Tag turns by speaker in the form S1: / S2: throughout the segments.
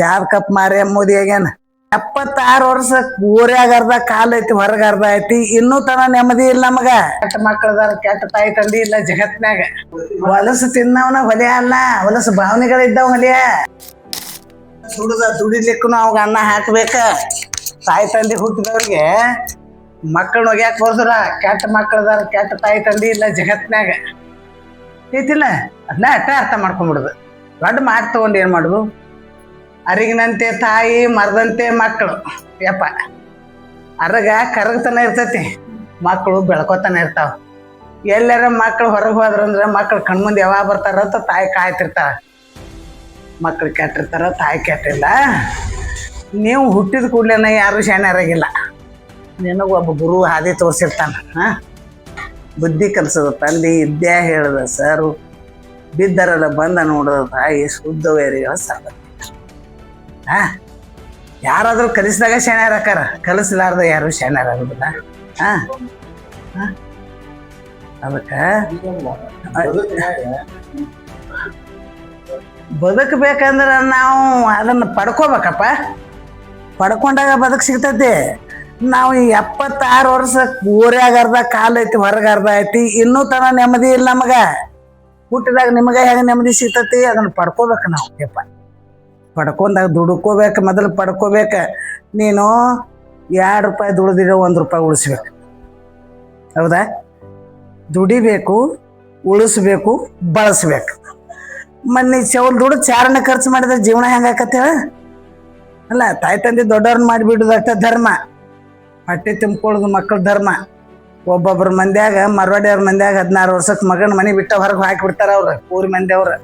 S1: ಚಾರ್ cup ಮಾರಿ ಎಂಬುದು ಹೇಗೇನ 76 ವರ್ಷ ಊರ್ಯಾಗ ಅರ್ಧ ಕಾಲ್ ಐತಿ ಹೊರಗ ಅರ್ಧ ಐತಿ ಇನ್ನೂ ತನ ನೆಮ್ಮದಿ ಇಲ್ಲ ನಮಗ. ಕೆಟ್ಟ ಮಕ್ಕಳದಾರ ಕೆಟ್ಟ ತಾಯಿ ತಂದಿ ಇಲ್ಲ ಜಗತ್ನ್ಯಾಗ. ಹೊಲಸು ತಿನ್ನವನ ಹೊಲೆ ಅಲ್ಲ, ಹೊಲಸು ಭಾವನೆಗಳಿದ್ದಾವ ಹೊಲಿಯ. ದುಡಿಲಿಕ್ಕೂ ಅವಾಗ ಅನ್ನ ಹಾಕ್ಬೇಕ. ತಾಯಿ ತಂದಿ ಹುಟ್ಟಿದವ್ರಿಗೆ ಮಕ್ಕಳು ಒಗ್ಯಾಕ ಹೋದ್ರ ಕೆಟ್ಟ ಮಕ್ಕಳದಾರ ಕೆಟ್ಟ ತಾಯಿ ತಂದಿ ಇಲ್ಲ ಜಗತ್ನ್ಯಾಗ ಐತಿಲ್ಲ. ಅದನ್ನ ಅರ್ಥ ಮಾಡ್ಕೊಂಡ್ಬಿಡುದು. ದೊಡ್ಡ ಮಾತು ತಗೊಂಡು ಏನ್ ಮಾಡುದು? ಅರಿಗಿನಂತೆ ತಾಯಿ ಮರದಂತೆ ಮಕ್ಕಳು. ಯಪ್ಪ ಅರಗ ಕರಗತನ ಇರ್ತೈತಿ, ಮಕ್ಕಳು ಬೆಳ್ಕೊತಾನೆ ಇರ್ತಾವ. ಎಲ್ಲಾರ ಮಕ್ಕಳು ಹೊರಗೆ ಹೋದ್ರಂದ್ರೆ ಮಕ್ಕಳು ಕಣ್ಮುಂದೆ ಯಾವಾಗ ಬರ್ತಾರಂತ ತಾಯಿ ಕಾಯ್ತಿರ್ತಾರ. ಮಕ್ಕಳು ಕೆಟ್ಟಿರ್ತಾರ, ತಾಯಿ ಕೆಟ್ಟಿಲ್ಲ. ನೀವು ಹುಟ್ಟಿದ ಕೂಡ್ಲೇನ ಯಾರು ಶಾಣ್ಯರಾಗಿಲ್ಲ. ನಿನಗೊಬ್ಬ ಗುರು ಹಾದಿ ತೋರಿಸಿರ್ತಾನ. ಬುದ್ಧಿ ಕಲಿಸೋದ ತಂದೆ, ವಿದ್ಯೆ ಹೇಳಿದ ಸರು, ಬಿದ್ದರಲ್ಲ ಬಂದ ನೋಡೋದ ತಾಯಿ, ಶುದ್ಧವೇರಿಗಳ ಸಾಧನೆ. ಯಾರಾದ್ರೂ ಕಲಿಸಿದಾಗ ಶಾಣ್ಯರಾಕಾರ, ಕಲಿಸಲಾರ್ದ ಯಾರು ಶಾಣ್ಯರಾಗುದಿಲ್ಲ. ಅದಕ್ಕ ಬದುಕಬೇಕಂದ್ರ ನಾವು ಅದನ್ನ ಪಡ್ಕೋಬೇಕಪ್ಪ. ಪಡ್ಕೊಂಡಾಗ ಬದುಕು ಸಿಗ್ತೈತಿ. ನಾವು 76 ವರ್ಷ ಊರ್ಯಾಗ ಅರ್ಧ ಕಾಲ್ ಐತಿ ಹೊರಗ ಅರ್ಧ ಐತಿ ಇನ್ನೂ ತನ ನೆಮ್ಮದಿ ಇಲ್ಲ ನಮಗ. ಹುಟ್ಟಿದಾಗ ನಿಮಗ ಹೆಂಗ ನೆಮ್ಮದಿ ಸಿಗ್ತತಿ ಅದನ್ನ ಪಡ್ಕೋಬೇಕು ನಾವು. ಯಪ್ಪ ಪಡ್ಕೊಂಡಾಗ ದುಡ್ಕೋಬೇಕು, ಮೊದಲು ಪಡ್ಕೋಬೇಕ. ನೀನು 2 ರೂಪಾಯಿ ದುಡ್ದಿರೋ 1 ರೂಪಾಯಿ ಉಳಿಸ್ಬೇಕು. ಹೌದಾ? ದುಡಿಬೇಕು, ಉಳಿಸ್ಬೇಕು, ಬಳಸ್ಬೇಕು. ಮೊನ್ನೆ ಚೌಲ್ ದುಡ್ಡು ಚಾರಣ ಖರ್ಚು ಮಾಡಿದ್ರೆ ಜೀವನ ಹೆಂಗಾಕತ್ತೇಳ? ಅಲ್ಲ, ತಾಯಿ ತಂದೆ ದೊಡ್ಡವ್ರನ್ನ ಮಾಡಿಬಿಡುದಷ್ಟ ಧರ್ಮ. ಹೊಟ್ಟೆ ತುಂಬ್ಕೊಳ್ಳೋದು ಮಕ್ಕಳ ಧರ್ಮ. ಒಬ್ಬೊಬ್ರ ಮಂದ್ಯಾಗ ಮರವಾಡಿಯವ್ರ ಮಂದ್ಯಾಗ 16 ವರ್ಷಕ್ಕೆ ಮಗನ ಮನೆ ಬಿಟ್ಟ ಹೊರಗೆ ಹಾಕಿಬಿಡ್ತಾರ ಅವ್ರು, ಊರಿ ಮಂದಿ ಅವ್ರು.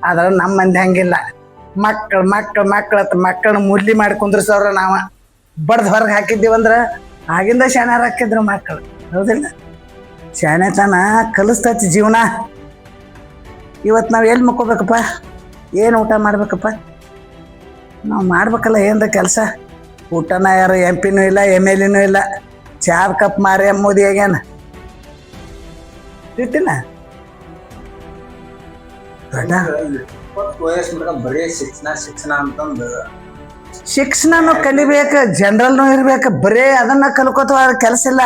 S1: ಆದ್ರೆ ನಮ್ಮ ಮಂದಿ ಹಂಗಿಲ್ಲ. ಮಕ್ಕಳನ್ನ ಮುರ್ಲಿ ಮಾಡಿ ಕುಂದ್ರಸವ್ರ ನಾವ ಬಡ್ದು ಹೊರಗೆ ಹಾಕಿದ್ದೀವಂದ್ರೆ ಆಗಿಂದ ಶಾಣ್ಯಾರ ಹಾಕಿದ್ರು ಮಕ್ಕಳು. ಹೌದಿಲ್ಲ? ಶಾಣೆತನ ಕಲಿಸ್ತೈತಿ ಜೀವನ. ಇವತ್ತು ನಾವು ಎಲ್ಲಿ ಮಕ್ಕೋಬೇಕಪ್ಪ? ಏನು ಊಟ ಮಾಡ್ಬೇಕಪ್ಪ? ನಾವು ಮಾಡ್ಬೇಕಲ್ಲ ಏನದ ಕೆಲಸ. ಊಟನ ಯಾರು MP ಇಲ್ಲ MLA ಇಲ್ಲ. ಚಾರ್ ಕಪ್ ಮಾರಿ ಎಂಬುದು ಹೇಗೇನ ಇರ್ತಿಲ್ಲ. ಶಿಕ್ಷಣನು ಕಲಿಬೇಕು, ಜನರಲ್ನು ಇರ್ಬೇಕು. ಬರೇ ಅದನ್ನ ಕಲ್ಕೋತ ಕೆಲಸ ಇಲ್ಲ.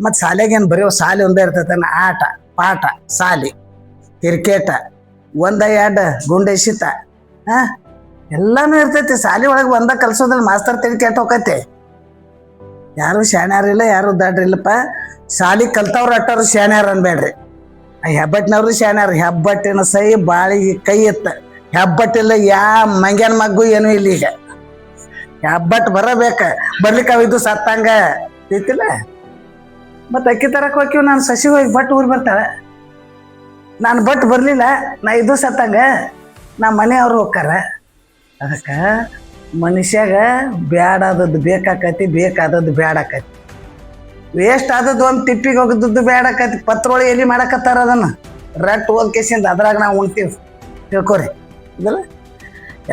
S1: ಮತ್ತು ಶಾಲೆಗೇನು ಬರೀ ಶಾಲೆ ಒಂದೇ ಇರ್ತೈತೆ? ಆಟ ಪಾಠ ಶಾಲೆ, ಕ್ರಿಕೆಟ, 1-2 ಗುಂಡೆಸಿತ, ಎಲ್ಲಾನು ಇರ್ತೈತಿ ಶಾಲೆ ಒಳಗೆ. ಒಂದ ಕಲ್ಸೋದ್ರಲ್ಲಿ ಮಾಸ್ತರ್ ತಿಳಿ ಕೆಟ್ಟ ಹೋಗೈತಿ. ಯಾರು ಶಾಣ್ಯಾರಿಲ್ಲ, ಯಾರು ದಡ್ರಿಲ್ಲಪ್ಪ. ಶಾಲೆ ಕಲ್ತವ್ರು ಅಟ್ಟವ್ರು ಶಾಣ್ಯಾರ ಅನ್ಬೇಡ್ರಿ. ಹೆಬ್ಬಟ್ಟಿನವ್ರು ಶಾಣ್ಯಾರ. ಹೆಬ್ಬಟ್ಟಿನ ಸೈ ಬಾಳಿಗೆ ಕೈ ಎತ್ತ. ಹೆಬ್ಬಟ್ಟಿಲ್ಲ ಮಂಗ್ಯಾನ ಮಗ್ಗು ಏನೂ ಇಲ್ಲ. ಈಗ ಹೆಬ್ಬಟ್ಟು ಬರಬೇಕ. ಬರ್ಲಿಕ್ಕೆ ಅವಿದ್ದು ಸತ್ತಂಗ ಐತಿಲ್ಲ. ಮತ್ತು ಅಕ್ಕಿ ತರಕ್ಕೆ ಹೋಗ್ತೀವಿ. ನಾನು ಸಸಿ ಹೋಗಿ ಬಟ್ಟು ಊರು ಬರ್ತಾಳೆ. ನಾನು ಬಟ್ಟು ಬರಲಿಲ್ಲ, ನಾ ಇದು ಸತ್ತಂಗ ನಮ್ಮ ಮನೆಯವ್ರು ಹೋಗ್ತಾರ. ಅದಕ್ಕೆ ಮನುಷ್ಯಾಗ ಬ್ಯಾಡಾದದ್ದು ಬೇಕಾಕತಿ, ಬೇಕಾದದ್ದು ಬ್ಯಾಡಾಕತಿ. ವೇಸ್ಟ್ ಆದದ್ದು ಒಂದು ತಿಪ್ಪಿಗೆ ಹೋಗಿದ್ದು ಬ್ಯಾಡಾಕತಿ. ಪತ್ರೊಳಿ ಎಲ್ಲಿ ಮಾಡಕತ್ತಾರ ಅದನ್ನು ರಟ್ಟು ಹೋದ್ ಕೇಸಿಂದ ಅದ್ರಾಗ ನಾವು ಉಣ್ತೀವಿ. ತಿಳ್ಕೊರಿ. ಇದಲ್ಲ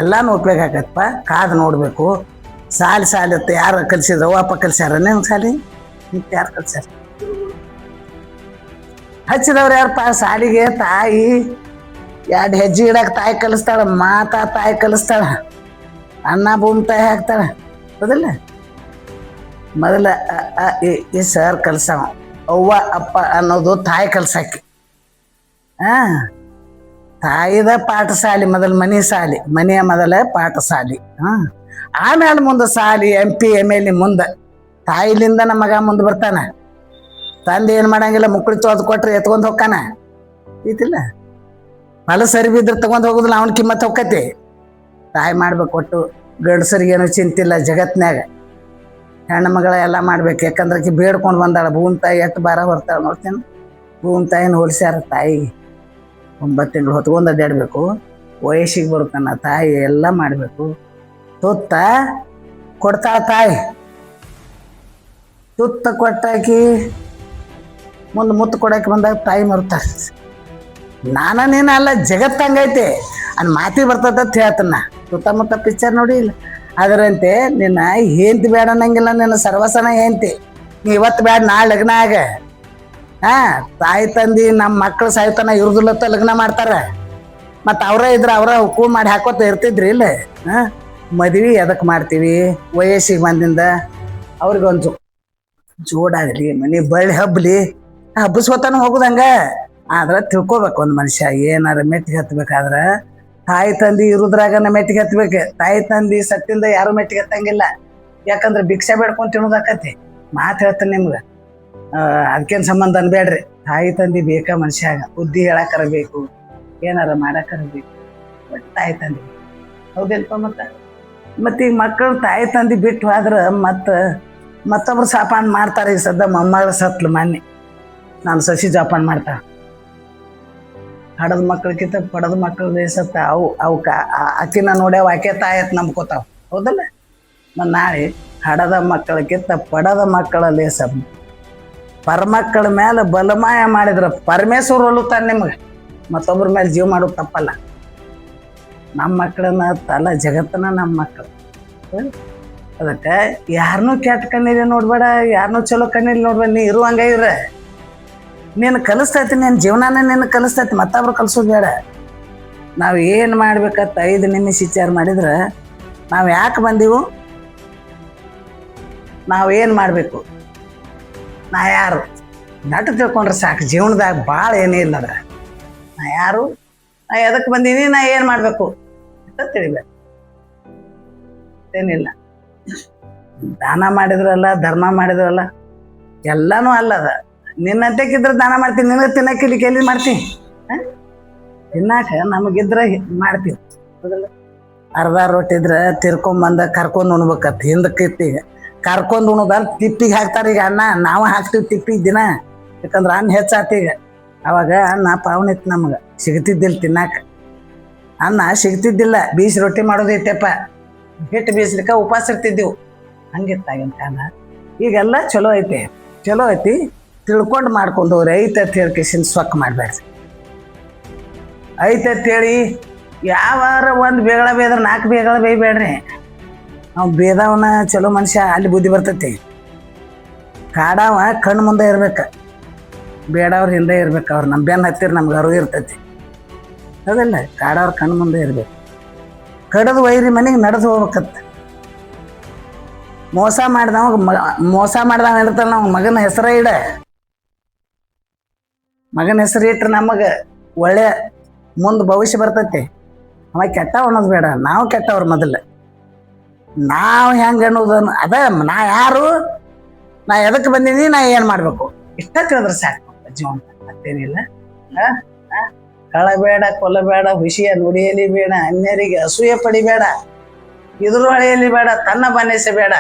S1: ಎಲ್ಲಾನು ಉಪಯೋಗ ಆಕತ್ತಪ್ಪ. ಕಾದು ನೋಡಬೇಕು. ಸಾಲಿ ಹೊತ್ತು ಯಾರು ಕಲಿಸಿದ್ರು? ಅವ್ವಪ್ಪ ಕಲಿಸ್ಯಾರ ನೀವು ಸಾಲಿ? ನಿಂತು ಯಾರು ಕಲಿಸ್ಯಾರ? ಹಚ್ಚಿದವ್ರು ಯಾರಪ್ಪ ಸಾಲಿಗೆ? ತಾಯಿ 2 ಹೆಜ್ಜೆ ಇಡಕ್ಕೆ ತಾಯಿ ಕಲಿಸ್ತಾಳ, ತಾಯಿ ಕಲಿಸ್ತಾಳ, ಅನ್ನ ಭೂಮಿ ತಾಯಿ ಹಾಕ್ತಾಳ. ಹೌದಿಲ್ಲ? ಮೊದಲ ಈ ಸರ್ ಕಲ್ಸವ. ಅವ್ವ ಅಪ್ಪ ಅನ್ನೋದು ತಾಯಿ ಕಲ್ಸಾಕಿ. ತಾಯಿದ ಪಾಠಶಾಲೆ ಮೊದಲು, ಮನೆ ಶಾಲೆ, ಮನೆಯ ಮೊದಲ ಪಾಠಶಾಲೆ. ಆಮೇಲೆ ಮುಂದೆ ಶಾಲೆ, MP MLA ಮುಂದೆ. ತಾಯಿಲಿಂದ ನಮ್ಮ ಮಗ ಮುಂದೆ ಬರ್ತಾನ. ತಂದೆ ಏನು ಮಾಡಂಗಿಲ್ಲ, ಮುಕ್ಕಳಿ ತೊಳೆದು ಕೊಟ್ರೆ ಎತ್ಕೊಂಡು ಹೋಗ್ತಾನ. ಐತಿಲ್ಲ? ಹೊಲ ಸರಿ ಬಿದ್ರೆ ತಗೊಂಡು ಹೋಗುದಿಲ್ಲ, ಅವನ ಕಿಮ್ಮತ್ತು ಹೋಗ್ಕತಿ. ತಾಯಿ ಮಾಡ್ಬೇಕು. ಒಟ್ಟು ಗಂಡಸರಿಗೇನು ಚಿಂತಿಲ್ಲ ಜಗತ್ನ್ಯಾಗ. ಹೆಣ್ಣು ಮಗಳ ಎಲ್ಲ ಮಾಡ್ಬೇಕು. ಯಾಕಂದ್ರೆ ಆಕಿ ಬೇಡ್ಕೊಂಡು ಬಂದಾಳ. ಭೂಮಿ ತಾಯಿ ಎಷ್ಟು ಭಾರ ಬರ್ತಾಳೆ ನೋಡ್ತೇನೆ. ಭೂಮಿ ತಾಯಿನ ಹೋಲಿಸ್ಯಾರ ತಾಯಿಗೆ. 9 ತಿಂಗಳು ಹೊತ್ಕೊಂಡು ಅಡ್ಡಾಡಬೇಕು. ವಯಸ್ಸಿಗೆ ಬರ್ತಾನ ತಾಯಿ ಎಲ್ಲ ಮಾಡಬೇಕು. ತುತ್ತ ಕೊಡ್ತಾಳ ತಾಯಿ. ತುತ್ತ ಕೊಟ್ಟಾಕಿ ಮುಂದೆ ಮುತ್ತು ಕೊಡೋಕೆ ಬಂದಾಗ ತಾಯಿ ಮರ್ತಾರೆ. ನೀನು ಅಲ್ಲ, ಜಗತ್ತಂಗೈತೆ. ಅನ್ ಮಾತಿ ಬರ್ತದಂತ ಹೇಳ್ತಾನ. ಸುತ್ತಮುತ್ತ ಪಿಕ್ಚರ್ ನೋಡಿ ಇಲ್ಲ? ಅದರಂತೆ ನಿನ್ನ ಹೆಂಡ್ತಿ ಬೇಡ ಅನ್ನಂಗಿಲ್ಲ. ನಿನ್ನ ಸರ್ವಸನ ಹೆಂಡ್ತಿ ನೀ ಇವತ್ತು ಬೇಡ, ನಾಳೆ ಲಗ್ನ ಆಗ. ತಾಯಿ ತಂದಿ ನಮ್ಮ ಮಕ್ಕಳು ಸಾಯ್ತಾನ ಇವ್ರದಿಲ್ಲತ್ತ ಲಗ್ನ ಮಾಡ್ತಾರ. ಮತ್ತು ಅವರೇ ಇದ್ರೆ ಅವರ ಹುಕ್ಕೂ ಮಾಡಿ ಹಾಕೋತ ಇರ್ತಿದ್ರಿ ಇಲ್ಲ? ಮದ್ವಿ ಎದಕ್ ಮಾಡ್ತೀವಿ? ವಯಸ್ಸಿಗೆ ಬಂದಿಂದ ಅವ್ರಿಗೊಂದು ಜೋಡಾಗಲಿ, ಮನೆ ಬಳ್ಳಿ ಹಬ್ಬಲಿ, ಹಬ್ಬಸ್ಕೊತಾನ ಹೋಗುದಂಗ. ಆದ್ರೆ ತಿಳ್ಕೊಬೇಕು, ಒಂದು ಮನುಷ್ಯ ಏನಾರ ಮೆಟ್ಟಿಗೆ ಹತ್ಬೇಕಾದ್ರೆ ತಾಯಿ ತಂದಿ ಇರುದ್ರಾಗನ ಮೆಟ್ಟಿಗೆ ಹತ್ಬೇಕು. ತಾಯಿ ತಂದಿ ಸತ್ತಿಂದ ಯಾರು ಮೆಟ್ಟಿಗೆ ಹತ್ತಂಗಿಲ್ಲ. ಯಾಕಂದ್ರೆ ಭಿಕ್ಷೆ ಬೇಡ್ಕೊಂಡು ತಿನ್ನೋದಾಕತಿ. ಮಾತು ಹೇಳ್ತಾನೆ ನಿಮ್ಗೆ, ಅದಕ್ಕೇನು ಸಂಬಂಧ ಅನ್ಬೇಡ್ರಿ. ತಾಯಿ ತಂದಿ ಬೇಕಾ ಮನುಷ್ಯಾಗ? ಬುದ್ಧಿ ಹೇಳಕ್ಕರ ಬೇಕು, ಏನಾರ ಮಾಡಕ್ಕರ ಬೇಕು, ಬಟ್ ತಾಯಿ ತಂದಿ ಹೌದಿಲ್ಪ. ಮತ್ತೆ ಈಗ ಮಕ್ಕಳು ತಾಯಿ ತಂದಿ ಬಿಟ್ಟು ಆದ್ರೆ ಮತ್ತೊಬ್ರು ಸಾಪಾನ್ ಮಾಡ್ತಾರೆ. ಈಗ ಸದ್ದ ಮೊಮ್ಮಗಳ ಸತ್ಲು ಮೊನ್ನೆ, ನಾನು ಸಸಿ ಜೋಪಾನ ಮಾಡ್ತಾಳೆ. ಹಡದ ಮಕ್ಕಳಕ್ಕಿಂತ ಪಡದ ಮಕ್ಕಳು ಬೇಸತ್ತ ಅವಕ್ಕ ಆಕಿನ ನೋಡ್ಯಾವ, ಆಕೆ ತಾಯತ್ ನಂಬ್ಕೋತಾವ, ಹೌದಲ್ಲ? ಮತ್ತು ನಾಳೆ ಹಡದ ಮಕ್ಕಳಕ್ಕಿಂತ ಪಡದ ಮಕ್ಕಳ ಲೇಸ. ಪರಮಕ್ಕಳ ಮೇಲೆ ಬಲಮಾಯ ಮಾಡಿದ್ರೆ ಪರಮೇಶ್ವರ ಒಲ್ಲುತ್ತಾನೆ ನಿಮಗೆ. ಮತ್ತೊಬ್ರ ಮೇಲೆ ಜೀವ ಮಾಡೋದು ತಪ್ಪಲ್ಲ. ನಮ್ಮ ಮಕ್ಕಳನ್ನ ತಲ್ಲ ಜಗತ್ತನ್ನ ನಮ್ಮ ಮಕ್ಕಳು. ಅದಕ್ಕೆ ಯಾರನ್ನೂ ಕೆಟ್ಟ ಕಣ್ಣೀರಿ ನೋಡ್ಬೇಡ, ಯಾರನ್ನೂ ಚಲೋ ಕಣ್ಣೀರಿ ನೋಡ್ಬೇಡ. ನೀ ಇರುವಂಗ ಇರ. ನೀನು ಕಲಿಸ್ತೈತಿ, ನಿನ್ನ ಜೀವನನೇ ನಿನ್ನ ಕಲಿಸ್ತೈತಿ, ಮತ್ತೊಬ್ರು ಕಲಿಸೋದು ಬೇಡ. ನಾವು ಏನು ಮಾಡ್ಬೇಕಂತ 5 ನಿಮಿಷ ವಿಚಾರ ಮಾಡಿದ್ರೆ ನಾವು ಯಾಕೆ ಬಂದೀವು, ನಾವು ಏನು ಮಾಡಬೇಕು, ನಾ ಯಾರು ನಟ ತಿಳ್ಕೊಂಡ್ರೆ ಸಾಕು. ಜೀವನದಾಗ ಭಾಳ ಏನೇ ಇಲ್ಲ ಅದ್ರ. ನಾ ಯಾರು, ನಾ ಎದಕ್ಕೆ ಬಂದೀನಿ, ನಾ ಏನು ಮಾಡಬೇಕು ಅಂತ ತಿಳಿಬೇಕು. ಏನಿಲ್ಲ, ದಾನ ಮಾಡಿದ್ರಲ್ಲ, ಧರ್ಮ ಮಾಡಿದ್ರಲ್ಲ, ಎಲ್ಲನೂ ಅಲ್ಲದ. ನಿನ್ನಂತಕ್ಕಿದ್ರೆ ದಾನ ಮಾಡ್ತೀನಿ, ನಿನಗೆ ತಿನ್ನಕ್ಕೆ ಇಲ್ಲಿ ಎಲ್ಲಿ ಮಾಡ್ತೀನಿ? ತಿನ್ನಾಕ ನಮಗಿದ್ರೆ ಮಾಡ್ತೀವಿ, ಹೌದಲ್ಲ? ಅರ್ಧ ರೊಟ್ಟಿ ಇದ್ರೆ ತಿರ್ಕೊಂಬಂದ ಕರ್ಕೊಂಡು ಉಣ್ಬೇಕತ್. ಹಿಂದಕ್ಕಿತ್ತೀಗ ಕರ್ಕೊಂಡು ಉಣೋದಾರ ತಿಪ್ಪಿಗೆ ಹಾಕ್ತಾರೆ. ಈಗ ಅನ್ನ ನಾವು ಹಾಕ್ತೀವಿ ತಿಪ್ಪಿಗೆ ದಿನ, ಯಾಕಂದ್ರೆ ಅನ್ನ ಹೆಚ್ಚಾತೀಗ. ಅವಾಗ ಅನ್ನ ಪಾವನೆ ಇತ್ತು, ನಮ್ಗೆ ಸಿಗ್ತಿದ್ದಿಲ್ಲ ತಿನ್ನಾಕ. ಅನ್ನ ಸಿಗ್ತಿದ್ದಿಲ್ಲ, ಬೀಸಿ ರೊಟ್ಟಿ ಮಾಡೋದೈತೆಪ್ಪ. ಹಿಟ್ಟು ಬೀಸ್ಲಿಕ್ಕೆ ಉಪವಾಸ ಇರ್ತಿದ್ದೆವು. ಹಂಗಿತ್ತಾಗಿನ ಕಾಲ. ಈಗೆಲ್ಲ ಚಲೋ ಐತಿ, ಚಲೋ ಐತಿ. ತಿಳ್ಕೊಂಡು ಮಾಡ್ಕೊಂಡು ಹೋಗ್ರಿ. ಐತತ್ ಹೇಳ್ಕೇಸಿನ ಸೊಕ್ಕ ಮಾಡಬೇಡ್ರಿ. ಐತತ್ ಹೇಳಿ ಯಾವಾರ ಒಂದು ಬೇಗಳ ಬೇಯ್ದ್ರೆ 4 ಬೇಗಳ ಬೇಯ್ಬೇಡ್ರಿ. ನಾವು ಬೇದವನ ಚಲೋ ಮನುಷ್ಯ, ಅಲ್ಲಿ ಬುದ್ಧಿ ಬರ್ತೈತಿ. ಕಾಡವ ಕಣ್ಣು ಮುಂದೆ ಇರ್ಬೇಕು, ಬೇಡವ್ರ ಹಿಂದೆ ಇರ್ಬೇಕು. ಅವ್ರು ನಮ್ಮ ಬೆನ್ನ ಹತ್ತಿರ ನಮ್ಗೆ ಅರಿವು ಇರ್ತೈತಿ, ಅದಲ್ಲ? ಕಾಡವ್ರ ಕಣ್ಣು ಮುಂದೆ ಇರ್ಬೇಕು. ಕಡದು ವೈರಿ ಮನೆಗೆ ನಡೆದು ಹೋಗ್ಬೇಕತ್ತ. ಮೋಸ ಮಾಡ್ದವ ಇರ್ತಾನ, ನಾವು ಮಗನ ಹೆಸರೇ ಇಡ. ಮಗನ ಹೆಸರು ಇಟ್ರೆ ನಮಗೆ ಒಳ್ಳೆ ಮುಂದೆ ಭವಿಷ್ಯ ಬರ್ತೈತಿ. ಅವ ಕೆಟ್ಟವ ಅನ್ನೋದು ಬೇಡ, ನಾವು ಕೆಟ್ಟವ್ರು ಮೊದಲು. ನಾವು ಹೆಂಗೆ ಅನ್ನೋದನ್ನು ಅದ. ನಾ ಯಾರು, ನಾ ಎದಕ್ಕೆ ಬಂದೀನಿ, ನಾ ಏನು ಮಾಡಬೇಕು, ಇಷ್ಟ ತಿಳಿದ್ರೆ ಸಾಕು ಜೀವನ. ಮತ್ತೇನಿಲ್ಲ. ಕಳಬೇಡ, ಕೊಲ್ಲಬೇಡ, ವಿಷಯ ನುಡಿಯಲಿ ಬೇಡ, ಅನ್ಯರಿಗೆ ಅಸೂಯೆ ಪಡಿಬೇಡ, ಇದ್ರ ಹೊಳೆಯಲಿ ಬೇಡ, ತನ್ನ ಬನೆಸಬೇಡ.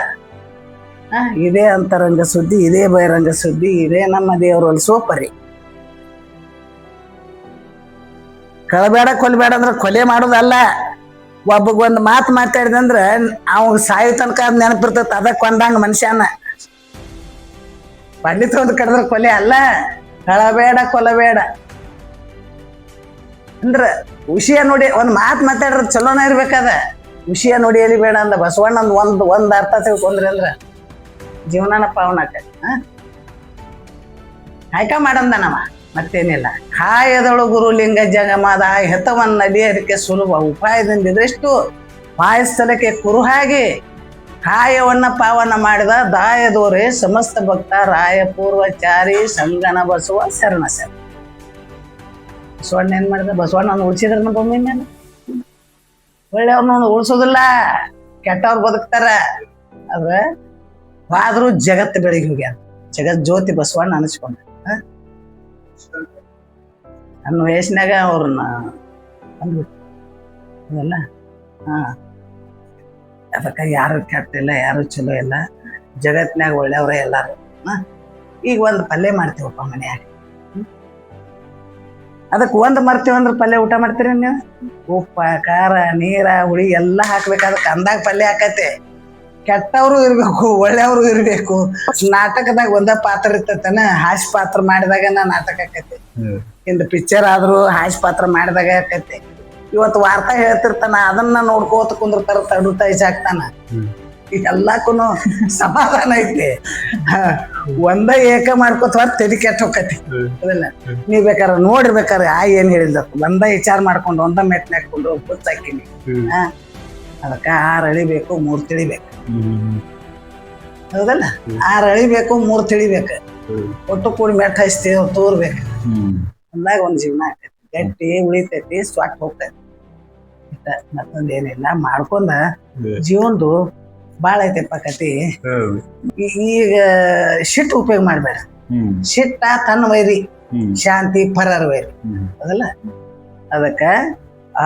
S1: ಇದೇ ಅಂತರಂಗ ಸುದ್ದಿ, ಇದೇ ಬಹಿರಂಗ ಸುದ್ದಿ, ಇದೇ ನಮ್ಮ ದೇವರು ಸೋಪರಿ. ಕಳಬೇಡ, ಕೊಲ್ಲಬೇಡ ಅಂದ್ರೆ ಕೊಲೆ ಮಾಡೋದಲ್ಲ. ಒಬ್ಬಗೊಂದು ಮಾತು ಮಾತಾಡಿದಂದ್ರೆ ಅವಾಗ ಸಾಯೋ ತನಕ ಅದು ನೆನಪಿರ್ತೈತೆ. ಅದಕ್ಕೆ ಕೊಂದಂಗ ಮನುಷ್ಯನ. ಪಂಡಿತ ಒಂದು ಕಡಿದ್ರೆ ಕೊಲೆ ಅಲ್ಲ. ಕಳಬೇಡ, ಕೊಲ್ಲಬೇಡ ಅಂದ್ರೆ ವಿಷಯ ನೋಡಿ ಒಂದು ಮಾತು ಮಾತಾಡ್ರೆ ಚಲೋನ ಇರ್ಬೇಕದ. ವಿಷಯ ನೋಡಿಯಲಿ ಬೇಡ ಅಂದ ಬಸವಣ್ಣ ಒಂದು ಅರ್ಥ ತಿಳ್ಕೊಂಡ್ರಿ ಅಂದ್ರೆ ಜೀವನನ ಪಾವನ ಆಕೈತಿ. ಕಾಯ್ಕ ಮಾಡಂದ ನಮ್ಮ ಮತ್ತೇನಿಲ್ಲ. ಕಾಯದಳು ಗುರುಲಿಂಗ ಜಗಮಾದ ಹೆತವನ್ನ ನದಿಯರಿಕೆ ಸುಲಭ ಉಪಾಯದಿಂದಿದ್ರೆಷ್ಟು ಪಾಯಸ್ಥಲಕ್ಕೆ ಕುರುಹಾಗಿ ಕಾಯವನ್ನ ಪಾವನ ಮಾಡಿದ ದಾಯದೋರೆ ಸಮಸ್ತ ಭಕ್ತ ರಾಯ ಪೂರ್ವಚಾರಿ ಸಂಗನ ಬಸವ ಶರಣ ಶರಣ. ಬಸವಣ್ಣ ಏನ್ ಮಾಡಿದ? ಬಸವಣ್ಣ ಉಳಿಸಿದ್ರ ನಮ್ಮ ಭೂಮಿ ಮೇಲೆ. ಒಳ್ಳೆಯವ್ರನ್ನ ಉಳಿಸೋದಿಲ್ಲ, ಕೆಟ್ಟವ್ರು ಬದುಕ್ತಾರ. ಆದ್ರೆ ಆದ್ರೂ ಜಗತ್ತು ಬೆಳಿಗ್ಗೆ ಹೋಗ್ಯಾರ. ಜಗತ್ ಜ್ಯೋತಿ ಬಸವಣ್ಣ ಅನಿಸ್ಕೊಂಡ. ನನ್ನ ವಯಸ್ಸಿನಾಗ ಅವ್ರನ್ನ ಅಂದ್ಬಿಟ್ಟು ಅದಕ್ಕೆ ಯಾರು ಕೆಟ್ಟಿಲ್ಲ, ಯಾರು ಚಲೋ ಇಲ್ಲ. ಜಗತ್ತಿನಾಗ ಒಳ್ಳೆಯವ್ರ ಎಲ್ಲಾರು. ಈಗ ಒಂದು ಪಲ್ಯ ಮಾಡ್ತೀವಪ್ಪ ಮನ್ಯಾಗ. ಅದಕ್ಕೆ ಒಂದು ಮರ್ತೀವಿ ಅಂದ್ರೆ ಪಲ್ಯ ಊಟ ಮಾಡ್ತೀರಿ ನೀವು? ಉಪ್ಪ, ಖಾರ, ನೀರ, ಹುಳಿ ಎಲ್ಲ ಹಾಕ್ಬೇಕು. ಅದಕ್ಕೆ ಅಂದಾಗ ಪಲ್ಯ ಹಾಕತ್ತೆ. ಕೆಟ್ಟವರು ಇರ್ಬೇಕು, ಒಳ್ಳೆಯವರು ಇರ್ಬೇಕು. ನಾಟಕದಾಗ ಒಂದ ಪಾತ್ರ ಇರ್ತೈತನ. ಹಾಸ್ಯ ಪಾತ್ರ ಮಾಡಿದಾಗ ನಾಟಕ ಆಕತಿ. ಇಂದ ಪಿಕ್ಚರ್ ಆದ್ರೂ ಹಾಸ್ಯ ಪಾತ್ರ ಮಾಡಿದಾಗ ಆಕತಿ. ಇವತ್ತು ವಾರ್ತಾ ಹೇಳ್ತಿರ್ತಾನ, ಅದನ್ನ ನೋಡ್ಕೋತ ಕುಂದಿರ್ತಾರ, ತಡುತ್ತಾ ಇಸಾಕ್ತಾನ. ಎಲ್ಲಕ್ಕೂ ಸಮಾಧಾನ ಐತಿ. ಒಂದ ಏಕ ಮಾಡ್ಕೋತ ತೆಡಿ ಕೆಟ್ಟ ಹೋಗತಿ. ಅದಲ್ಲ, ನೀವ್ ಬೇಕಾರೆ ನೋಡಿರ್ಬೇಕಾರೆ ಏನ್ ಹೇಳಿದ ಒಂದ ವಿಚಾರ ಮಾಡ್ಕೊಂಡು ಒಂದ ಮೆಟ್ನ ಹಾಕೊಂಡು ಹುಚ್ಚಾಕಿನಿ. ಅದಕ್ಕೆ 6 ಅಳಿಬೇಕು 3 ತಿಳಿಬೇಕು. ಹೌದಲ್ಲ, 6 ಅಳಿಬೇಕು 3 ತಿಳಿಬೇಕು. ಒಟ್ಟು ಕೂಡಿ ಮೆಟ್ಟ ಹಚ್ತೀವಿ ತೋರ್ಬೇಕು ಅಂದಾಗ ಒಂದು ಜೀವನ ಆಕೈತಿ. ಗಟ್ಟಿ ಉಳಿತೈತಿ, ಸ್ವಾಟ್ ಹೋಗ್ತೈತಿ. ಮತ್ತೊಂದು ಏನಿಲ್ಲ, ಮಾಡ್ಕೊಂಡ ಜೀವನದು ಬಾಳ ಐತೆಪ್ಪ ಕತಿ. ಈಗ ಶಿಟ್ ಉಪಯೋಗ ಮಾಡ್ಬೇಡ. ಶಿಟ್ಟ ತನ್ನ ವೈರಿ, ಶಾಂತಿ ಪರರ ವೈರಿ. ಅದಲ್ಲ, ಅದಕ್ಕ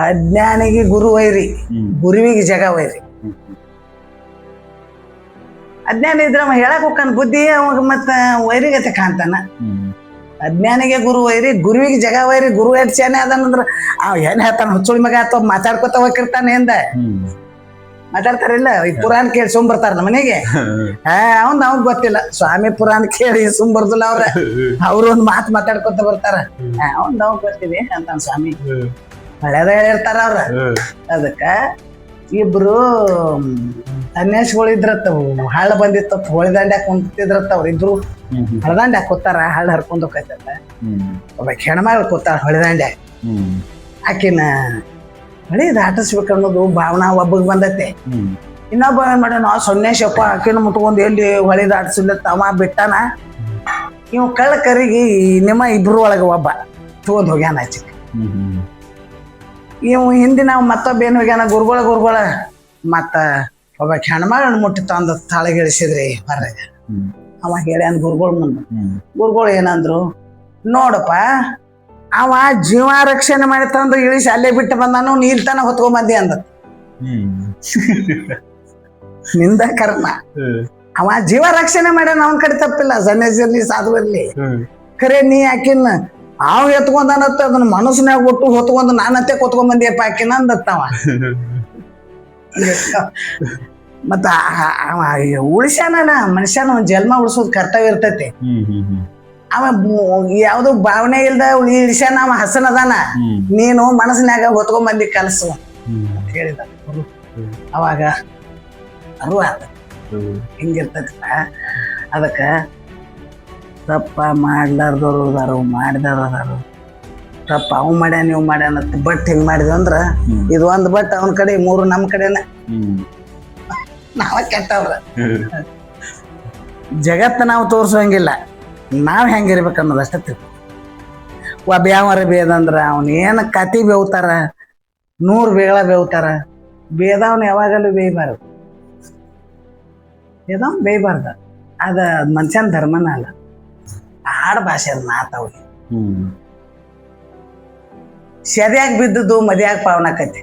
S1: ಅಜ್ಞಾನಿಗೆ ಗುರು ವೈರಿ, ಗುರುವಿಗೆ ಜಗ ವೈರಿ. ಅಜ್ಞಾನಿ ಇದ್ರ ಹೇಳಕ್ ಹೋಗ್ತಾನ ಬುದ್ಧಿ, ಅವಾಗ ಮತ್ತ ವೈರಿಗತೆ ಕಾಣ್ತಾನ. ಅಜ್ಞಾನಿಗೆ ಗುರು ವೈರಿ, ಗುರುವಿಗೆ ಜಗ ವೈರಿ. ಗುರು ಎಷ್ಟು ಶಾನೆ ಅದನ್ನಂದ್ರ ಅವ್ ಏನ್ ಹೇಳ್ತಾನ, ಹುಚ್ಚುಳಿ ಮಗ ಅಥವಾ ಮಾತಾಡ್ಕೊತ ಹೋಗಿರ್ತಾನೆ ಎಂದ ಮಾತಾಡ್ತಾರಿಲ್ಲ. ಈ ಪುರಾಣ ಕೇಳಿ ಸುಂಬರ್ತಾರ ನಮ್ಮ ಮನೆಗೆ. ಅವ್ನ್ ಗೊತ್ತಿಲ್ಲ, ಸ್ವಾಮಿ ಪುರಾಣ ಕೇಳಿ ಸುಂಬರ್ದಿಲ್ಲ ಅವ್ರು ಒಂದ್ ಮಾತು ಮಾತಾಡ್ಕೊತ ಬರ್ತಾರ. ಅವ್ನ್ ಗೊತ್ತಿದೆ ಅಂತ ಸ್ವಾಮಿ ಹಳೆದ ಹೇಳಿರ್ತಾರ ಅವ್ರ. ಅದಕ್ಕ ಇಬ್ರು ಸನ್ಯಾಸಿಗಳು ಇದ್ರತ್ತ, ಹಳ್ಳ ಬಂದಿತ್ತ, ಹೋಳಿ ದಾಂಡ್ಯಾಕ ಕುಂತಿದ್ರತ್ತ. ಅವ್ರ ಇಬ್ರು ಹಳದಾಂಡ್ಯಾಕ ಕೂತಾರ, ಹಳ್ಳ ಹರ್ಕೊಂಡ್ ಹೋಗೈತತ್ತ. ಒಬ್ಬ ಹೆಣ್ಮಗಳು ಕೂತಾಳ ಹೊಳಿ ದಾಂಡ್ಯಾಕ. ಆಕಿನ ಹೊಳಿ ದಾಟಿಸ್ಬೇಕು ಅನ್ನೋದು ಭಾವನಾ ಒಬ್ಬಗ್ ಬಂದೈತೆ. ಇನ್ನೊಬ್ಬ ಏನ್ ಮಾಡ, ನಾವು ಸನ್ಯಾಸಪ್ಪ ಆಕಿನ ಮುಟ್ಕೊಂಡ್ ಎಲ್ಲಿ ಹೊಳಿ ದಾಟಿಸಿಲ್ಲ ತಮ್ಮ ಬಿಟ್ಟಾನ. ಇವ್ ಕಳ್ಳ ಕರಿಗಿ ನಿಮ್ಮ ಇಬ್ರು ಒಳಗ ಒಬ್ಬ ತಗೊಂಡ್ ಹೋಗ್ಯಾನ ಆಚೆ. ಇವ್ ಹಿಂದಿನ ಮತ್ತೊಬ್ಬ ಏನ್ ಹೋಗ್ಯಾನ, ಗುರುಗಳ ಮತ್ತ ಒಬ್ಬ ಹೆಣ್ಮಗಳನ್ನ ಮುಟ್ಟಿ ತಂದು ತಾಳಗಿಳಿಸಿದ್ರಿ ಹೊರಗ. ಅವ ಹೇಳ್ಯಾನ ಗುರುಗಳು ಮುಂದೆ. ಗುರುಗಳು ಏನಂದ್ರು, ನೋಡಪ್ಪ ಅವ ಜೀವ ರಕ್ಷಣೆ ಮಾಡಿ ತಂದು ಇಳಿಸಿ ಅಲ್ಲೇ ಬಿಟ್ಟು ಬಂದಾನು, ನೀಲ್ ತನ ಹೊತ್ಕೊಂಡ್ ಬಂದಿ ಅಂದ. ನಿಂದ ಕರ್ಮ. ಅವ ಜೀವ ರಕ್ಷಣೆ ಮಾಡ್ಯಾನ, ಅವನ್ ಕಡೆ ತಪ್ಪಿಲ್ಲ. ಸನ್ಯಾಸಿರ್ಲಿ ಸಾಧು ಇರ್ಲಿ, ಖರೆ ನೀ ಆಕಿನ ಅವ್ ಎತ್ಕೊಂಡನತ್ತ ಅದನ್ನ ಮನಸ್ಸಿನಾಗ ಬಿಟ್ಟು ಹೊತ್ಕೊಂಡ್ ನಾನತ್ತೆ ಕೊತ್ಕೊಂಡ್ ಬಂದಿಯಪ್ಪ ಆಕಿನ ಅಂದತ್ತವ. ಮತ್ತ ಅವ ಉಳಿಸ್ಯಾನ ಮನುಷ್ಯನ ಜನ್ಮ ಉಳಿಸೋದ್ ಕರ್ತವ್ಯ ಇರ್ತೈತಿ. ಅವ ಯಾವ್ದು ಭಾವನೆ ಇಲ್ದ ಇಳಿಸ್ಯಾನ, ಅವ ಹಸನದಾನ. ನೀನು ಮನಸ್ಸಿನಾಗ ಹೊತ್ಕೊಂಡ್ ಬಂದಿ ಕಲಸು ಅಂತ ಹೇಳಿದ. ಅವಾಗ ಅರು ಆತ ಹಿಂಗಿರ್ತೈತಿ. ಅದಕ್ಕ ತಪ್ಪ ಮಾಡ್ಲಾರ್ದವ್ರು ಅದಾರು, ಮಾಡಿದವ್ರು ಅದಾರು. ತಪ್ಪ ಅವ್ ಮಾಡ್ಯಾನ ಇವ್ ಮಾಡ್ಯಾನ ಬಟ್ ಹಿಂಗ್ ಮಾಡಿದಂದ್ರ ಇದು ಒಂದ್ ಬಟ್ ಅವನ ಕಡೆ 3 ನಮ್ ಕಡೆನ. ನಾವ ಕೆಟ್ಟವ್ರ. ಜಗತ್ತ ನಾವು ತೋರ್ಸೋಂಗಿಲ್ಲ, ನಾವ್ ಹೆಂಗಿರ್ಬೇಕು ಅನ್ನೋದಷ್ಟ ತಿಳ್ಕೊ. ಒಬ್ಬ ಯಾವರ ಬೇದಂದ್ರ ಅವನ್ ಏನ್ ಕತಿ ಬೇವ್ತಾರ, 100 ಬೇಗಳ ಬೇವ್ತಾರ. ಬೇದವನ್ ಯಾವಾಗಲೂ ಬೇಯಬಾರ್ದು, ಬೇದವನ್ ಬೇಯಬಾರ್ದ. ಅದ ಮನುಷ್ಯನ ಧರ್ಮನ ಅಲ್ಲ, ಆಡ ಭಾಷೆ ಅದ್ ಮಾತಾವ್. ಸೆದ್ಯಾಗ ಬಿದ್ದದ್ದು ಮದ್ಯಾಗ ಪಾವನಕತಿ.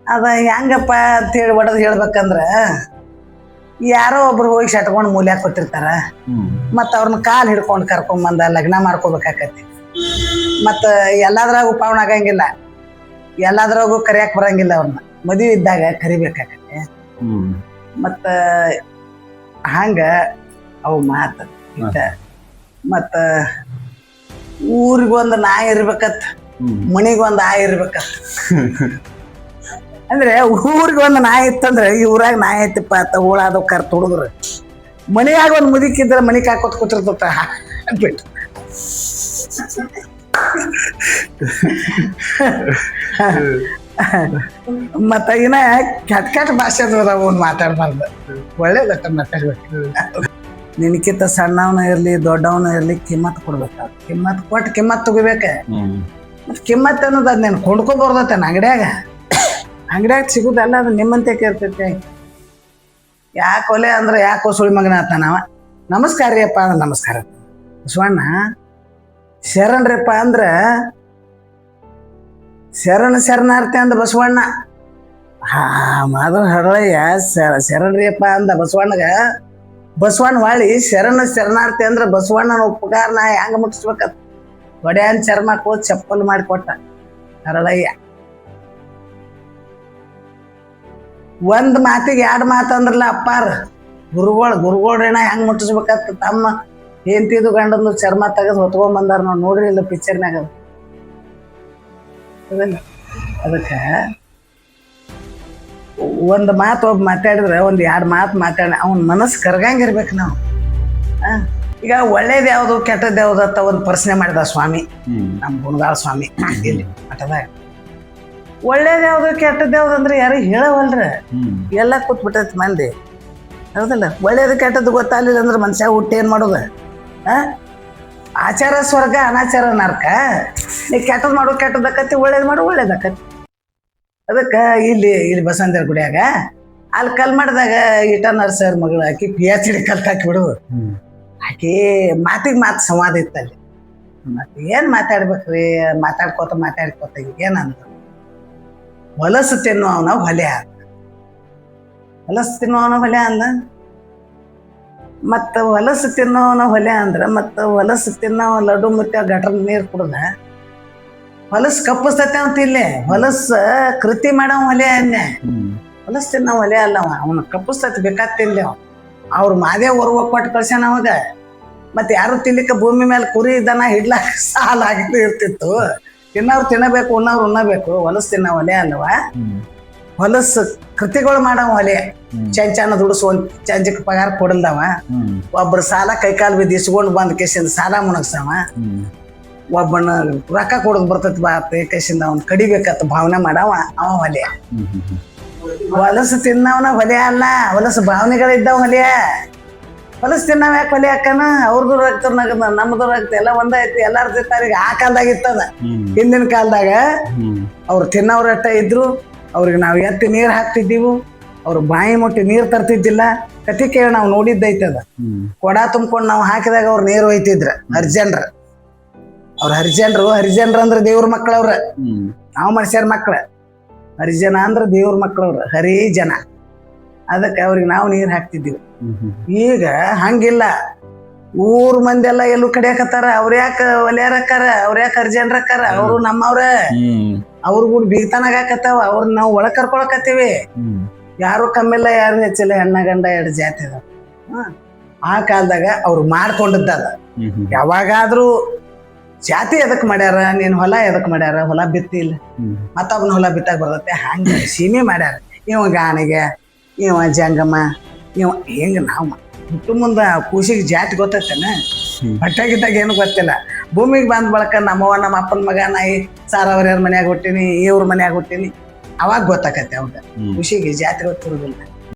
S1: ಅದ ಹೆಂಗಪ್ಪ ಅಂತೇಳಿ ಒಡದ್ ಹೇಳ್ಬೇಕಂದ್ರ, ಯಾರೋ ಒಬ್ರು ಹೋಗಿ ಶಟ್ಕೊಂಡ್ ಮೂಲ್ಯಾಗ ಕೊಟ್ಟಿರ್ತಾರ. ಮತ್ತ ಅವ್ರನ್ನ ಕಾಲ್ ಹಿಡ್ಕೊಂಡ್ ಕರ್ಕೊಂಡ್ ಬಂದ ಲಗ್ನ ಮಾಡ್ಕೋಬೇಕಾಕತಿ. ಮತ್ತ ಎಲ್ಲಾದ್ರಾಗೂ ಪಾವನ ಆಗಂಗಿಲ್ಲ, ಎಲ್ಲಾದ್ರಾಗೂ ಕರಿಯಾಕ್ ಬರಂಗಿಲ್ಲ. ಅವ್ರನ್ನ ಮದ್ವಿ ಇದ್ದಾಗ ಕರಿಬೇಕಾಕತಿ. ಮತ್ತ ಹಂಗ ಅವು ಮಾತ. ಮತ್ತ ಊರಿಗೊಂದು ನಾಯಿ ಇರ್ಬೇಕತ್, ಮನಿಗೊಂದು ಆಯಿ ಇರ್ಬೇಕತ್. ಅಂದ್ರೆ ಊರಿಗೊಂದು ನಾಯಿ ಇತ್ತಂದ್ರೆ ಈ ಊರಾಗ ನಾಯಿ ಐತಿಪ್ಪ ಅಂತ ಹುಳಾದ ಕರ್ತ ಹುಡುಗ್ರು. ಮನಿಯಾಗ ಒಂದ್ ಮುದಿಕಿದ್ರ ಮನಿಗ್ ಹಾಕೋತ್ ಕೂತಿರ್ತತ ಅಂದ್ಬಿಟ್ಟು. ಮತ್ತ ಇನ್ನ ಕೆಟ್ಟ ಭಾಷೆ ಒಂದ್ ಮಾತಾಡ್ಬಾರ್ದು, ಒಳ್ಳೇದತ್ತ ಮಾತಾಡ್ಬೇಕು. ನಿನಕಿಂತ ಸಣ್ಣವನ ಇರ್ಲಿ ದೊಡ್ಡವನ ಇರ್ಲಿ ಕಿಮ್ಮತ್ ಕೊಡ್ಬೇಕ. ಕಿಮ್ಮತ್ ಕೊಟ್ಟು ಕಿಮ್ಮತ್ ತಗೋಬೇಕ. ಮತ್ ಕಿಮ್ಮತ್ ಅನ್ನೋದು ಅದ್ ನೀನ್ ಕೊಂಡ್ಕೊಬಾರ್ದತ್ತ ಅಂಗಡ್ಯಾಗ ಸಿಗುದಲ್ಲ, ಅದು ನಿಮ್ಮಂತೆ ಕೇರ್ತೈತಿ. ಯಾಕೆ ಒಲೆ ಅಂದ್ರೆ ಯಾಕೋ ಸುಳಿ ಮಗನ ಆತಾನವ. ನಮಸ್ಕಾರ ರೀ ಅಪ್ಪ ಅಂದ್ರೆ ನಮಸ್ಕಾರ. ಬಸವಣ್ಣ ಶರಣ್ರಪ್ಪ ಅಂದ್ರ ಶರಣಾರ್ಥಿ ಅಂದ ಬಸವಣ್ಣ. ಮಾಧವ ಹಡಳಯ್ಯ ಶರಣ್ರಿಯಪ್ಪ ಅಂದ ಬಸವಣ್ಣಗ. ಬಸವಣ್ಣ ಹೊಳ್ಳಿ ಶರಣಾರ್ಥಿ ಅಂದ್ರ ಬಸವಣ್ಣನ ಉಪಕಾರನ ಹೆಂಗ ಮುಟ್ಟಿಸ್ಬೇಕತ್ ಒಡ್ಯಾನ್ ಚರ್ಮಕ್ ಹೋದ್ ಚಪ್ಪಲ್ ಮಾಡಿಕೊಟ್ಟ ಹರಳಯ್ಯ. ಒಂದ್ ಮಾತಿಗೆ 2 ಮಾತು ಅಂದ್ರಲ್ಲ ಅಪ್ಪಾರ ಗುರುಗಳೇನ ಹೆಂಗ್ ಮುಟ್ಟಿಸ್ಬೇಕತ್ ತಮ್ಮ ಹೆಂಡತಿದು ಗಂಡಂದು ಚರ್ಮ ತೆಗೆದು ಹೊತ್ಕೊಂಡ್ ಬಂದಾರ. ನಾವು ನೋಡ್ರಿ ಇಲ್ಲ ಪಿಕ್ಚರ್ನಾಗ. ಅದಕ್ಕ ಒಂದ್ ಮಾತು ಒಬ್ಬ ಮಾತಾಡಿದ್ರೆ 1-2 ಮಾತು ಮಾತಾಡ ಅವನ್ ಮನಸ್ಸು ಕರ್ಗಂಗಿರ್ಬೇಕು ನಾವು. ಈಗ ಒಳ್ಳೇದ್ ಯಾವ್ದು ಕೆಟ್ಟದ್ ಯಾವ್ದು ಅಂತ ಒಂದು ಪ್ರಶ್ನೆ ಮಾಡಿದ ಸ್ವಾಮಿ, ನಮ್ಮ ಗುಣಗಾಳ ಸ್ವಾಮಿ ಇಲ್ಲಿ ಮಠದಾಗ. ಒಳ್ಳೇದ್ ಯಾವ್ದು ಕೆಟ್ಟದ್ ಯಾವ್ದು ಅಂದ್ರೆ ಯಾರು ಹೇಳವಲ್ರ. ಎಲ್ಲ ಕೂತ್ಬಿಟ್ಟೈತಿ ಮಂದಿ, ಹೌದಲ್ಲ? ಒಳ್ಳೇದು ಕೆಟ್ಟದ್ದು ಗೊತ್ತಾಗ್ಲಿಲ್ಲ ಅಂದ್ರೆ ಮನುಷ್ಯ ಹುಟ್ಟಿ ಏನ್ ಮಾಡೋದು? ಆಚಾರ ಸ್ವರ್ಗ, ಅನಾಚಾರ ನರ್ಕ. ನೀ ಕೆಟ್ಟದ್ ಮಾಡು ಕೆಟ್ಟದಕ್ಕತಿ, ಒಳ್ಳೇದ್ ಮಾಡು ಒಳ್ಳೇದಕ್ಕತಿ. ಅದಕ್ಕ ಇಲ್ಲಿ ಬಸವಂತರ ಗುಡಿಯಾಗ ಅಲ್ಲಿ ಕಲ್ ಮಾಡಿದಾಗ ಈಟ ನರ್ಸರ್ ಮಗಳು ಆಕಿ PhD ಕಲ್ತಾಕಿ ಬಿಡು. ಆಕಿ ಮಾತಿಗೆ ಮಾತು ಸಂವಾದ ಇತ್ತಲ್ಲಿ. ಮತ್ತೆ ಏನ್ ಮಾತಾಡ್ಬೇಕ್ರಿ? ಮಾತಾಡ್ಕೋತ ಏನಂತ ಹೊಲಸು ತಿನ್ನುವವನ ಹೊಲೆ ಆದ. ಹೊಲಸು ತಿನ್ನುವವನ ಹೊಲೆ ಅಂದ. ಮತ್ತ ಹೊಲಸು ತಿನ್ನೋವನ ಹೊಲೆ ಅಂದ್ರ ಮತ್ತ ಹೊಲಸು ತಿನ್ನವ ಲಡ್ಡು ಮುತ್ತ ಗಟ್ರ ನೀರು ಕುಡ್ದ ಹೊಲಸು ಕಪ್ಪಿಸ್ತತೆ ಅಂತ ಇಲ್ಲೇ. ಹೊಲಸು ಕೃತಿ ಮಾಡವ ಹೊಲೆ ಅನ್ನೆ. ಹೊಲಸು ತಿನ್ನವ ಹೊಲೆ ಅಲ್ಲವ, ಅವನು ಕಪ್ಪಿಸ್ತತಿ ಬೇಕಾದ್ ತಿನ್ಲಿ. ಅವ್ರ ಮಾದೇ ಹೊರಗ ಕೊಟ್ಟು ಕಳ್ಸ್ಯಾನ ಅವಾಗ. ಮತ್ತೆ ಯಾರು ತಿನ್ಲಿಕ್ಕೆ ಭೂಮಿ ಮೇಲೆ ಕುರಿ ದನ ಹಿಡ್ಲಾಕ ಸಾಲ ಆಗಿದ್ದು ಇರ್ತಿತ್ತು. ತಿನ್ನೋರು ತಿನ್ನಬೇಕು, ಉಣ್ಣವ್ರು ಉಣ್ಣಬೇಕು. ಹೊಲಸು ತಿನ್ನೋ ಹೊಲೆ ಅಲ್ಲವ, ಹೊಲಸು ಕೃತಿಗಳು ಮಾಡವ ಹೊಲೆ. ಚಂಚನ ದುಡಿಸುವಂತ ಚಂಚಕ್ಕೆ ಪಗಾರ ಕೊಡಲ್ದವ. ಒಬ್ಬರು ಸಾಲ ಕೈಕಾಲು ಬಿದ್ದು ಇಸ್ಕೊಂಡು ಬಂದ ಕೇಸಿಂದ ಸಾಲ ಮುಣಗ್ಸವ. ಒಬ್ಬನ ರೊಕ್ಕ ಕೊಡೋದು ಬರ್ತೈತಿ ಬಾ ಕೇಸಿಂದ ಅವ್ನ ಕಡಿಬೇಕತ್ತ ಭಾವನೆ ಮಾಡವ ಅವ ಹೊಲೆ. ಹೊಲಸು ತಿನ್ನವನ ಹೊಲೆ ಅಲ್ಲ, ಹೊಲಸು ಭಾವನೆಗಳಿದ್ದಾವ ಹೊಲೆ. ಹೊಲಸು ತಿನ್ನವ ಯಾಕೆ ಹೊಲೆ ಹಾಕನ? ಅವ್ರದ್ದು ರಕ್ತ ನಮ್ದು ರಕ್ತ ಎಲ್ಲ ಒಂದೈತಿ. ಎಲ್ಲಾರು ತಿಂತಾರೆ. ಈಗ ಆ ಕಾಲದಾಗ ಇತ್ತದ. ಹಿಂದಿನ ಕಾಲದಾಗ ಅವ್ರು ತಿನ್ನವ್ರ ಅಟ್ಟ ಇದ್ರು. ಅವ್ರಿಗೆ ನಾವು ಎತ್ತಿ ನೀರು ಹಾಕ್ತಿದ್ದೀವು, ಅವ್ರು ಬಾಯಿ ಮುಟ್ಟಿ ನೀರು ತರ್ತಿದ್ದಿಲ್ಲ. ಕತಿ ಕೇಳಿ ನಾವು ನೋಡಿದ್ದೈತದ. ಕೊಡ ತುಂಬ್ಕೊಂಡು ನಾವು ಹಾಕಿದಾಗ ಅವ್ರು ನೀರು ಒಯ್ತಿದ್ರ. ಹರಿಜನ್ರ, ಅವ್ರ ಹರಿಜನ್ರ ಅಂದ್ರೆ ದೇವ್ರ ಮಕ್ಳವ್ರ. ನಾವು ಮನುಷ್ಯರ ಮಕ್ಳ. ಹರಿಜನ ಅಂದ್ರೆ ದೇವ್ರ ಮಕ್ಳವ್ರ, ಹರಿಜನ. ಅದಕ್ಕೆ ಅವ್ರಿಗೆ ನಾವು ನೀರು ಹಾಕ್ತಿದ್ದೀವಿ. ಈಗ ಹಂಗಿಲ್ಲ. ಊರ್ ಮಂದಿ ಎಲ್ಲ ಎಲ್ಲೂ ಕಡಿಯಾಕತ್ತಾರ. ಅವ್ರ ಯಾಕ ಒಲ್ಯಾರಕ್ಕಾರ, ಅವ್ರ ಯಾಕ ಹರಿಜನ್ರಕ್ಕಾರ? ಅವ್ರು ನಮ್ಮವ್ರ. ಅವ್ರ ಕೂಡ ಬೀಗ್ತಾನಾಗ ಹಾಕತ್ತಾವ. ಅವ್ರನ್ನ ನಾವು ಒಳಗ್ ಕರ್ಕೊಳಕತ್ತೀವಿ. ಯಾರು ಕಮ್ಮಿಲ್ಲ, ಯಾರು ಹೆಚ್ಚಿಲ್ಲ. ಹೆಣ್ಣ ಗಂಡ ಎರಡು ಜಾತಿ ಅದ. ಆ ಕಾಲದಾಗ ಅವ್ರು ಮಾಡ್ಕೊಂಡಿದ್ದದ. ಯಾವಾಗಾದ್ರೂ ಜಾತಿ ಎದಕ್ ಮಾಡ್ಯಾರ, ನೀನ್ ಹೊಲ ಎದಕ್ ಮಾಡ್ಯಾರ? ಹೊಲ ಬಿತ್ತಿಲ್ಲ, ಮತ್ತೊಬ್ಬನ ಹೊಲ ಬಿತ್ತಾಗ ಬರ್ತೈತೆ. ಹಂಗ ಸೀಮೆ ಮಾಡ್ಯಾರ. ಇವ ಗಾಣಿಗೆ, ಇವ ಜಂಗಮ, ಇವ ಹೆಂಗ ನಾವು ಹುಟ್ಟು ಮುಂದ ಕೂಸಿಗೆ ಜಾತಿ ಗೊತ್ತೈತೇನ? ಬಟ್ಟೆಗಿದ್ದಾಗ ಏನು ಗೊತ್ತಿಲ್ಲ. ಭೂಮಿಗೆ ಬಂದ ಬಳಕ ನಮ್ಮವ್ವ ನಮ್ಮ ಅಪ್ಪನ ಮಗ ನಾಯಿ ಸಾರವರ್ಯಾರ ಮನ್ಯಾಗ ಹುಟ್ಟಿನಿ, ಇವ್ರ ಮನ್ಯಾಗ ಹುಟ್ಟಿನಿ, ಅವಾಗ ಗೊತ್ತಾಕತ್ತೆ ಅವಾಗ. ಖುಷಿಗೆ ಜಾತಿ ಗೊತ್ತಿರೋದಿಲ್ಲ.